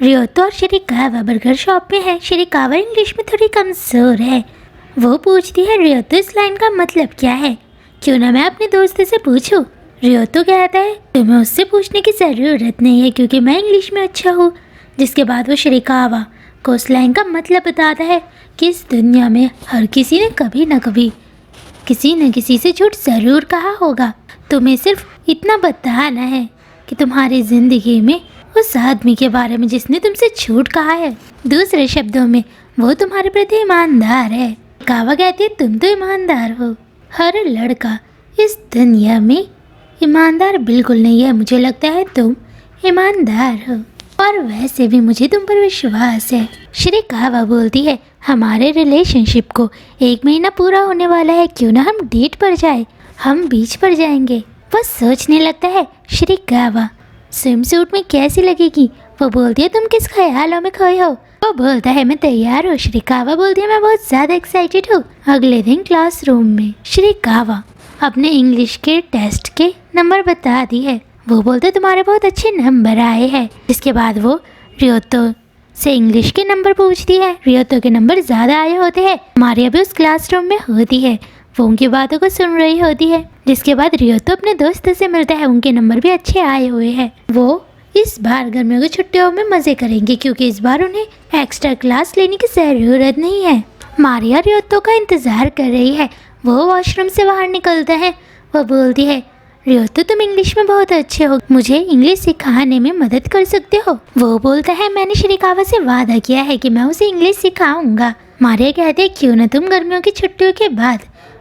रियोतो और श्रीकावा burger shop में है। श्रीकावा इंग्लिश में थोड़ी कमज़ोर है। वो पूछती है, रियोतो इस लाइन का मतलब क्या है? क्यों ना मैं अपने दोस्त से पूछूं? रियोतो कहता है, तुम्हें उससे पूछने की ज़रूरत नहीं है क्योंकि मैं इंग्लिश में अच्छा हूँ। जिसके बाद वो श्रीकावा को उस लाइन का मतलब बताता है कि इस दुनिया में हर किसी ने कभी न कभी किसी न किसी से झूठ ज़रूर कहा होगा। तुम्हें सिर्फ इतना बताना है कि तुम्हारी ज़िंदगी में उस आदमी के बारे में जिसने तुमसे झूठ कहा है, दूसरे शब्दों में वो तुम्हारे प्रति ईमानदार है। कावा कहती है, तुम तो ईमानदार हो। हर लड़का इस दुनिया में ईमानदार बिल्कुल नहीं है। मुझे लगता है तुम ईमानदार हो और वैसे भी मुझे तुम पर विश्वास है। श्रीकावा बोलती है, हमारे रिलेशनशिप को 1 महीना पूरा होने वाला है, क्यों ना हम डेट पर जाए, हम बीच पर जाएंगे। वह सोचने लगता है, श्रीकावा स्विम सूट में कैसी लगेगी? वो बोलती है, तुम किस ख्यालों में खोए हो? वो बोलता है, मैं तैयार हूँ। श्रीकावा बोलती है, मैं बहुत ज़्यादा एक्साइटेड हूँ। अगले दिन क्लासरूम में श्रीकावा अपने इंग्लिश के टेस्ट के नंबर बता दी है। वो बोलते, तुम्हारे बहुत अच्छे नंबर आए हैं। जिसके बाद वो रियोतो से इंग्लिश के नंबर पूछती है। रियोतो के नंबर ज़्यादा आए होते हैं। मारिया भी उस क्लासरूम में होती है, वो उनकी बातों को सुन रही होती है। जिसके बाद रियोतो अपने दोस्त से मिलता है, उनके नंबर भी अच्छे आए हुए हैं। वो इस बार गर्मियों की छुट्टियों में मज़े करेंगे क्योंकि इस बार उन्हें एक्स्ट्रा क्लास लेने की ज़रूरत नहीं है। मारिया रियोतो का इंतज़ार कर रही है। वो वॉशरूम से बाहर निकलता है। वो बोलती है, रियोतो तुम इंग्लिश में बहुत अच्छे हो, मुझे इंग्लिश सिखाने में मदद कर सकते हो? वो बोलता है, मैंने श्रीकावा से वादा किया है कि मैं उसे इंग्लिश सिखाऊंगा। मारिया कहती है, क्यों न तुम गर्मियों की छुट्टियों के बाद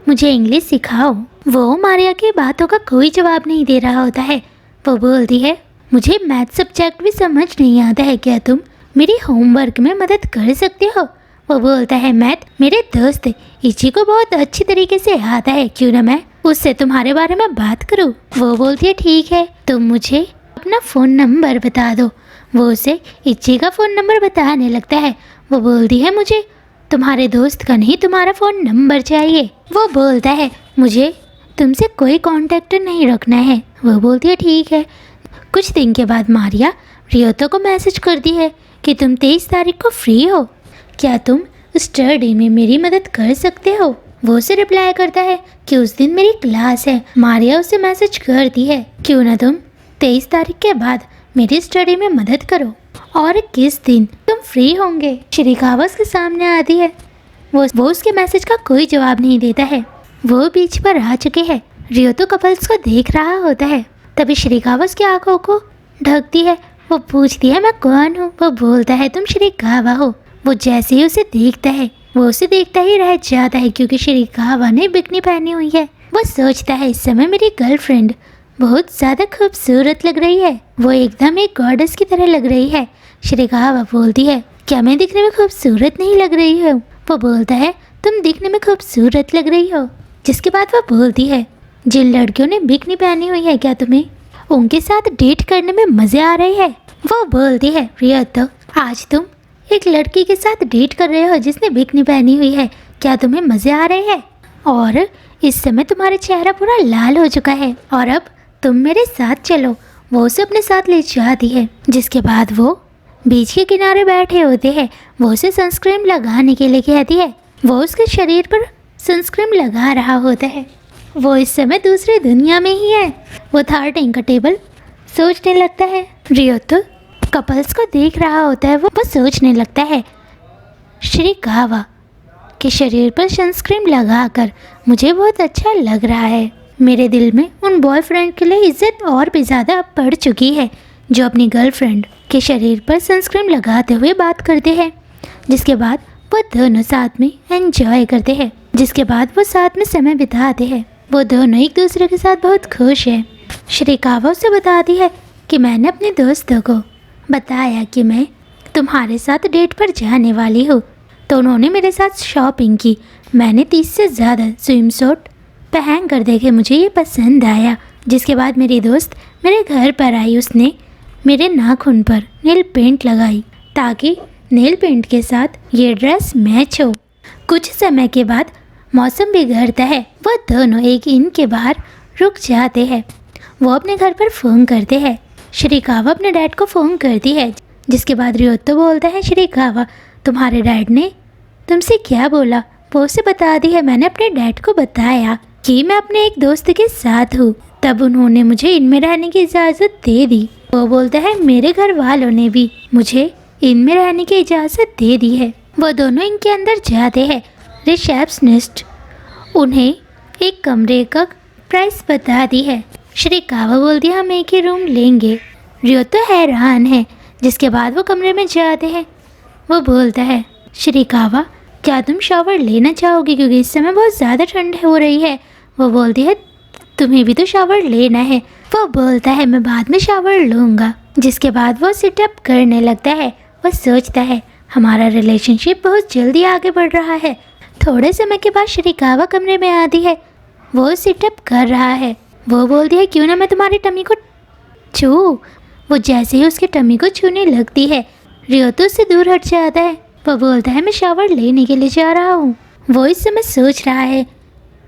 मुझे इंग्लिश सिखाओ। वो मारिया की बातों का कोई जवाब नहीं दे रहा होता है। वो बोलती है, मुझे मैथ सब्जेक्ट भी समझ नहीं आता है, क्या तुम मेरी होमवर्क में मदद कर सकते हो? वो बोलता है, मैथ मेरे दोस्त इची को बहुत अच्छी तरीके से आता है, क्यों ना मैं उससे तुम्हारे बारे में बात करूं? वो बोलती है, ठीक है, तुम मुझे अपना फ़ोन नंबर बता दो। वो उसे इची का फ़ोन नंबर बताने लगता है। वो बोलती है, मुझे तुम्हारे दोस्त का नहीं, तुम्हारा फ़ोन नंबर चाहिए। वो बोलता है, मुझे तुमसे कोई कांटेक्ट नहीं रखना है। वो बोलती है, ठीक है। कुछ दिन के बाद मारिया रियोतो को मैसेज करती है कि तुम 23 तारीख को फ्री हो, क्या तुम स्टडी में मेरी मदद कर सकते हो? वो उसे रिप्लाई करता है कि उस दिन मेरी क्लास है। मारिया उसे मैसेज करती है, क्यों ना तुम 23 तारीख के बाद मेरी स्टडी में मदद करो, और किस दिन तुम फ्री होंगे? श्रीकावा उसके सामने आती है। वो उसके मैसेज का कोई जवाब नहीं देता है। वो बीच पर आ चुके हैं। रियोतो कपल्स को देख रहा होता है। तभी श्रीकावा उसकी आंखों को ढकती है। वो पूछती है, मैं कौन हूँ? वो बोलता है, तुम श्रीकावा हो। वो जैसे ही उसे देखता है, वो उसे देखता ही रह जाता है क्योंकि श्रीकावा ने बिकनी पहनी हुई है। वो सोचता है, इस समय मेरी गर्लफ्रेंड बहुत ज़्यादा खूबसूरत लग रही है। वो एकदम एक गॉडेस की तरह लग रही है। श्रीकावा बोलती है, क्या मैं दिखने में खूबसूरत नहीं लग रही हूँ? वो बोलता है, तुम दिखने में खूबसूरत लग रही हो। जिसके बाद वो बोलती है, जिन लड़कियों ने बिकनी पहनी हुई है, क्या तुम्हें उनके साथ डेट करने में मज़े आ रहे हैं? वो बोलती है, रियोतो आज तुम एक लड़की के साथ डेट कर रहे हो जिसने बिकनी पहनी हुई है, क्या तुम्हें मज़े आ रहे हैं? और इस समय तुम्हारा चेहरा पूरा लाल हो चुका है और अब तुम मेरे साथ चलो। वो उसे अपने साथ ले जाती है। जिसके बाद वो बीच के किनारे बैठे होते हैं। वो उसे सनस्क्रीन लगाने के लिए कहती है। वो उसके शरीर पर सनस्क्रीन लगा रहा होता है। वो इस समय दूसरी दुनिया में ही है। वो था टेंका टेबल सोचने लगता है। रियोतो कपल्स को देख रहा होता है। वो सोचने लगता है, श्रीकावा के शरीर पर सनस्क्रीन लगाकर मुझे बहुत अच्छा लग रहा है। मेरे दिल में उन बॉयफ्रेंड के लिए इज्जत और भी ज़्यादा बढ़ चुकी है जो अपनी गर्लफ्रेंड के शरीर पर सनस्क्रीन लगाते हुए बात करते हैं। जिसके बाद वो दोनों साथ में एंजॉय करते हैं। जिसके बाद वो साथ में समय बिताते हैं। वो दोनों एक दूसरे के साथ बहुत खुश हैं। श्रीकावा उसे बताती है कि मैंने अपने दोस्तों को बताया कि मैं तुम्हारे साथ डेट पर जाने वाली हूँ, तो उन्होंने मेरे साथ शॉपिंग की। मैंने 30 से ज़्यादा स्विम सूट पहन कर देखे, मुझे ये पसंद आया। जिसके बाद मेरी दोस्त मेरे घर पर आई। उसने मेरे नाखून पर नेल पेंट लगाई ताकि नेल पेंट के साथ ये ड्रेस मैच हो। कुछ समय के बाद मौसम बिगड़ता है। वो दोनों एक इन के बाहर रुक जाते हैं। वो अपने घर पर फ़ोन करते हैं। श्रीकावा अपने डैड को फ़ोन करती है। जिसके बाद रियोतो बोलता है शिरीकावा तुम्हारे डैड ने तुमसे क्या बोला? वो उसे बता दी है। मैंने अपने डैड को बताया कि मैं अपने एक दोस्त के साथ हूँ, तब उन्होंने मुझे इनमें रहने की इजाज़त दे दी। वो बोलता है मेरे घर वालों ने भी मुझे इनमें रहने की इजाज़त दे दी है। वो दोनों इनके अंदर जाते हैं। रिसेप्शनिस्ट उन्हें एक कमरे का प्राइस बता दी है। शिरीकावा बोलती है हम एक ही रूम लेंगे। रियोतो हैरान है। जिसके बाद वो कमरे में जाते हैं। वो बोलता है शिरीकावा क्या तुम शावर लेना चाहोगे, क्योंकि इस समय बहुत ज़्यादा ठंड हो रही है। वो बोलती है तुम्हें भी तो शावर लेना है। वो बोलता है मैं बाद में शावर लूँगा। जिसके बाद वो सिटअप करने लगता है। वो सोचता है हमारा रिलेशनशिप बहुत जल्दी आगे बढ़ रहा है। थोड़े समय के बाद शिरीकावा कमरे में आती है। वो सिटअप कर रहा है। वो बोलती है क्यों ना मैं तुम्हारी टमी को छू। वो जैसे ही उसके टमी को छूने लगती है, रियोतो उससे दूर हट जाता है। वो बोलता है मैं शावर लेने के लिए जा रहा हूँ। वो इस समय सोच रहा है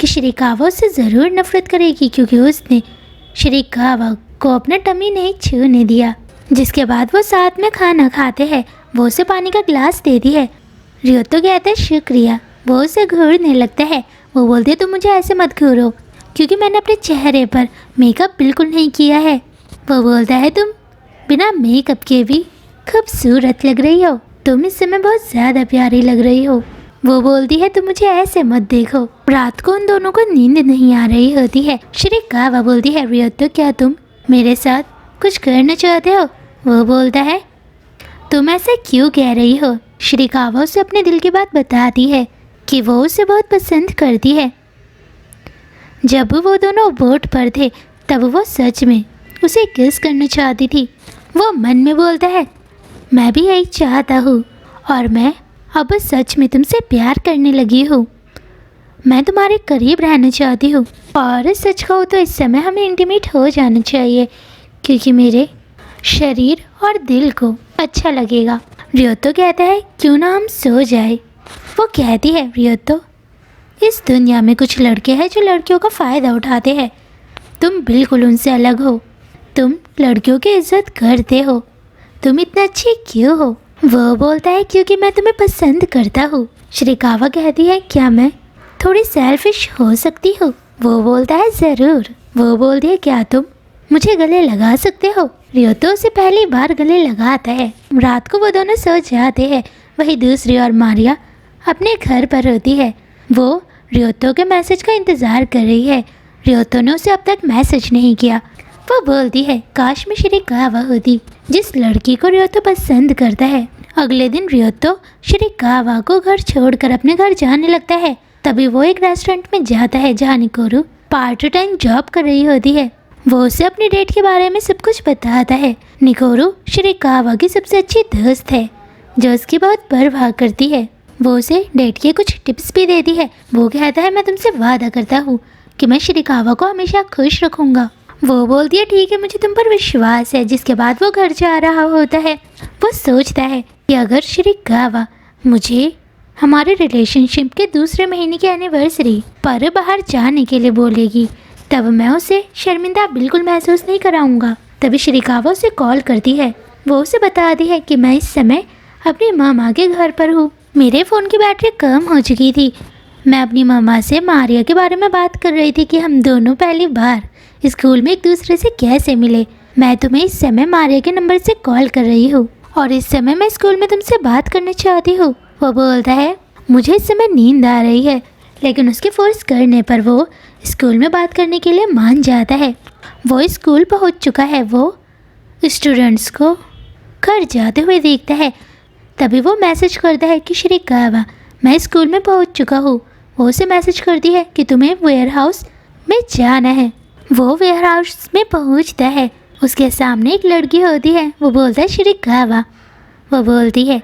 कि शिरीकावा उससे ज़रूर नफरत करेगी, क्योंकि उसने शिरीकावा को अपना टमी नहीं छूने दिया। जिसके बाद वो साथ में खाना खाते हैं। वो उसे पानी का ग्लास देती है। रियोतो कहता है शुक्रिया। वो उसे घूरने लगता है। वो बोलती है तुम मुझे ऐसे मत घूरो, क्योंकि मैंने अपने चेहरे पर मेकअप बिल्कुल नहीं किया है। वो बोलता है तुम बिना मेकअप के भी खूबसूरत लग रही हो। तुम इस समय बहुत ज़्यादा प्यारी लग रही हो। वो बोलती है तुम मुझे ऐसे मत देखो। रात को उन दोनों को नींद नहीं आ रही होती है। शिरीकावा बोलती है रियोतो क्या तुम मेरे साथ कुछ करना चाहते हो? वो बोलता है तुम ऐसा क्यों कह रही हो? शिरीकावा उसे अपने दिल की बात बताती है कि वो उसे बहुत पसंद करती है। जब वो दोनों बोट पर थे तब वो सच में उसे किस करना चाहती थी। वो मन में बोलता है मैं भी यही चाहता हूँ और मैं अब सच में तुमसे प्यार करने लगी हूँ। मैं तुम्हारे करीब रहना चाहती हूँ और सच कहूँ तो इस समय हमें इंटीमेट हो जाना चाहिए, क्योंकि मेरे शरीर और दिल को अच्छा लगेगा। रियोतो कहता है क्यों ना हम सो जाए। वो कहती है रियोतो इस दुनिया में कुछ लड़के हैं जो लड़कियों का फ़ायदा उठाते हैं। तुम बिल्कुल उनसे अलग हो। तुम लड़कियों की इज्जत करते हो। तुम इतना अच्छी क्यों हो? वो बोलता है क्योंकि मैं तुम्हें पसंद करता हूँ। शिरीकावा कहती है क्या मैं थोड़ी सेल्फिश हो सकती हूँ? वो बोलता है ज़रूर। वो बोलती है क्या तुम मुझे गले लगा सकते हो? रियोतो उसे पहली बार गले लगाता है। रात को वो दोनों सो जाते हैं। वही दूसरी ओर मारिया अपने घर पर होती है। वो रियोतो के मैसेज का इंतज़ार कर रही है। रियोतो ने उसे अब तक मैसेज नहीं किया। वो बोलती है काश मैं शिरीकावा होती जिस लड़की को रियोतो पसंद करता है। अगले दिन रियोतो शिरीकावा को घर छोड़कर अपने घर जाने लगता है। तभी वो एक रेस्टोरेंट में जाता है जहाँ निकोरू पार्ट टाइम जॉब कर रही होती है। वो उसे अपनी डेट के बारे में सब कुछ बताता है। निकोरू शिरीकावा की सबसे अच्छी दोस्त है जो उसकी बहुत परवाह करती है। वो उसे डेट के कुछ टिप्स भी देती है। वो कहता है मैं तुमसे वादा करता हूँ कि मैं शिरीकावा को हमेशा खुश रखूँगा। वो बोलती है ठीक है मुझे तुम पर विश्वास है। जिसके बाद वो घर जा रहा होता है। वो सोचता है कि अगर शिरीकावा मुझे हमारे रिलेशनशिप के दूसरे महीने की एनिवर्सरी पर बाहर जाने के लिए बोलेगी तब मैं उसे शर्मिंदा बिल्कुल महसूस नहीं कराऊंगा। तभी शिरीकावा उसे कॉल करती है। वो उसे बताती है कि मैं इस समय अपनी मामा के घर पर हूँ। मेरे फ़ोन की बैटरी कम हो चुकी थी। मैं अपनी मामा से मारिया के बारे में बात कर रही थी कि हम दोनों पहली बार स्कूल में एक दूसरे से कैसे मिले। मैं तुम्हें इस समय मारिया के नंबर से कॉल कर रही हूँ और इस समय मैं स्कूल में तुमसे बात करना चाहती हूँ। वो बोलता है मुझे इस समय नींद आ रही है, लेकिन उसके फोर्स करने पर वो स्कूल में बात करने के लिए मान जाता है। वो स्कूल पहुँच चुका है। वो स्टूडेंट्स को घर जाते हुए देखता है। तभी वो मैसेज करता है कि शिरीकावा मैं स्कूल में पहुँच चुका हूँ। वो उसे मैसेज करती है कि तुम्हें वेयर हाउस में जाना है। वो वेयर हाउस में पहुँचता है। उसके सामने एक लड़की होती है। वो बोलता है शिरीकावा। वो बोलती है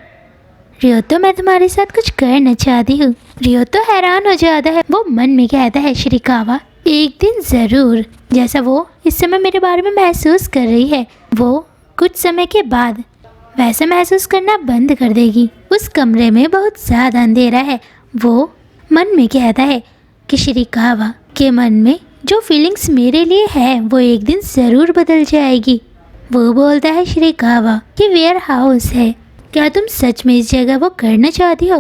रियोतो मैं तुम्हारे साथ कुछ करना चाहती हूँ। रियोतो हैरान हो जाता है। वो मन में कहता है शिरीकावा एक दिन ज़रूर, जैसा वो इस समय मेरे बारे में महसूस कर रही है वो कुछ समय के बाद वैसा महसूस करना बंद कर देगी। उस कमरे में बहुत ज़्यादा अंधेरा है। वो मन में कहता है कि शिरीकावा के मन में जो फीलिंग्स मेरे लिए है वो एक दिन ज़रूर बदल जाएगी। वो बोलता है श्री कावा कि वेयर हाउस है, क्या तुम सच में इस जगह वो करना चाहती हो?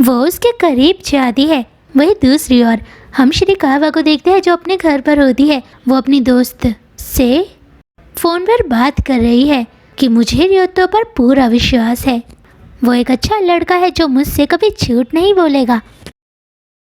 वो उसके करीब जाती है। वही दूसरी ओर हम श्री कावा को देखते हैं जो अपने घर पर होती है। वो अपनी दोस्त से फ़ोन पर बात कर रही है कि मुझे रियोतो पर पूरा विश्वास है। वो एक अच्छा लड़का है जो मुझसे कभी झूठ नहीं बोलेगा।